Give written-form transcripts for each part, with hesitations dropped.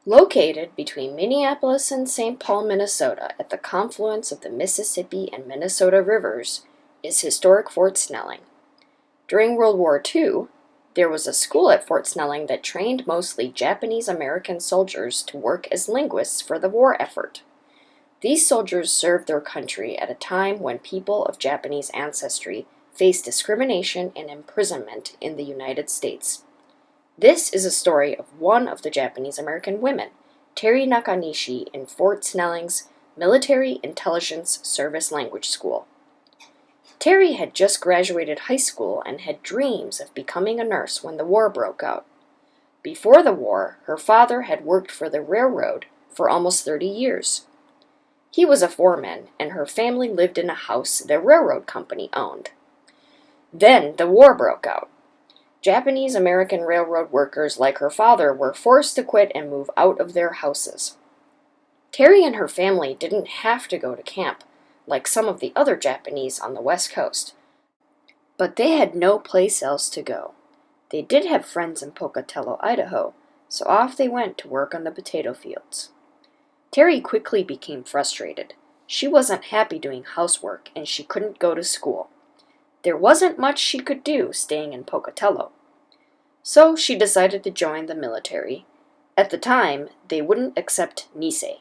Located between Minneapolis and St. Paul, Minnesota, at the confluence of the Mississippi and Minnesota rivers, is historic Fort Snelling. During World War II, there was a school at Fort Snelling that trained mostly Japanese-American soldiers to work as linguists for the war effort. These soldiers served their country at a time when people of Japanese ancestry faced discrimination and imprisonment in the United States. This is a story of one of the Japanese-American women, Terry Nakanishi, in Fort Snelling's Military Intelligence Service Language School. Terry had just graduated high school and had dreams of becoming a nurse when the war broke out. Before the war, her father had worked for the railroad for almost 30 years. He was a foreman, and her family lived in a house the railroad company owned. Then the war broke out. Japanese-American railroad workers like her father were forced to quit and move out of their houses. Terry and her family didn't have to go to camp, like some of the other Japanese on the West Coast. But they had no place else to go. They did have friends in Pocatello, Idaho, so off they went to work on the potato fields. Terry quickly became frustrated. She wasn't happy doing housework, and she couldn't go to school. There wasn't much she could do staying in Pocatello. So she decided to join the military. At the time, they wouldn't accept Nisei,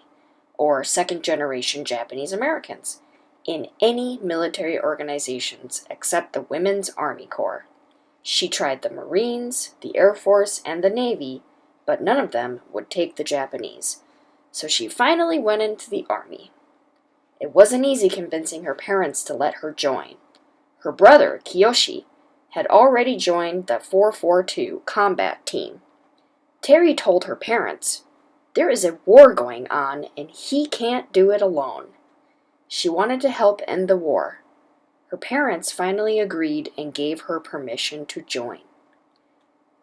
or second-generation Japanese Americans, in any military organizations except the Women's Army Corps. She tried the Marines, the Air Force, and the Navy, but none of them would take the Japanese, so she finally went into the Army. It wasn't easy convincing her parents to let her join. Her brother, Kiyoshi, had already joined the 442 combat team. Terry told her parents, "There is a war going on, and he can't do it alone." She wanted to help end the war. Her parents finally agreed and gave her permission to join.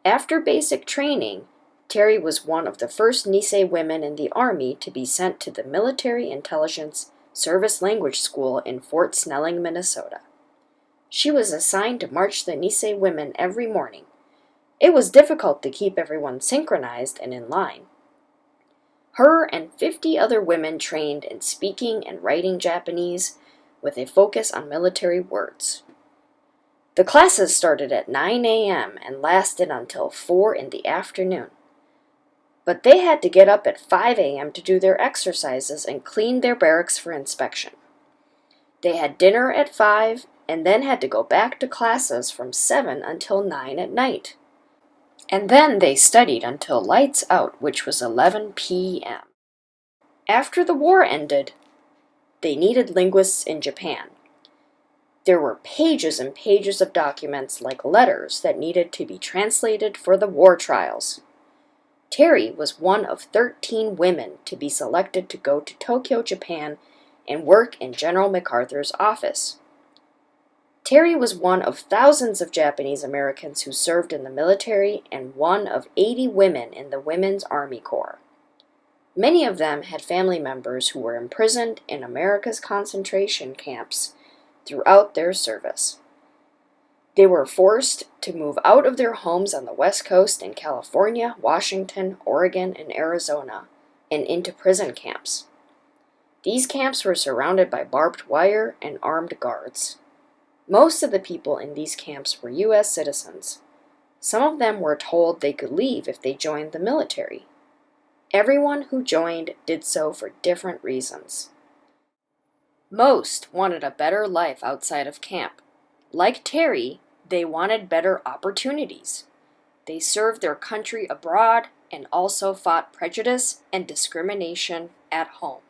After basic training, Terry was one of the first Nisei women in the Army to be sent to the Military Intelligence Service Language School in Fort Snelling, Minnesota. She was assigned to march the Nisei women every morning. It was difficult to keep everyone synchronized and in line. Her and 50 other women trained in speaking and writing Japanese with a focus on military words. The classes started at 9 a.m. and lasted until 4 in the afternoon. But they had to get up at 5 a.m. to do their exercises and clean their barracks for inspection. They had dinner at 5 and then had to go back to classes from 7 until 9 at night. And then they studied until lights out, which was 11 p.m. After the war ended, they needed linguists in Japan. There were pages and pages of documents like letters that needed to be translated for the war trials. Terry was one of 13 women to be selected to go to Tokyo, Japan, and work in General MacArthur's office. Terry was one of thousands of Japanese Americans who served in the military and one of 80 women in the Women's Army Corps. Many of them had family members who were imprisoned in America's concentration camps throughout their service. They were forced to move out of their homes on the West Coast in California, Washington, Oregon, and Arizona, and into prison camps. These camps were surrounded by barbed wire and armed guards. Most of the people in these camps were U.S. citizens. Some of them were told they could leave if they joined the military. Everyone who joined did so for different reasons. Most wanted a better life outside of camp. Like Terry, they wanted better opportunities. They served their country abroad and also fought prejudice and discrimination at home.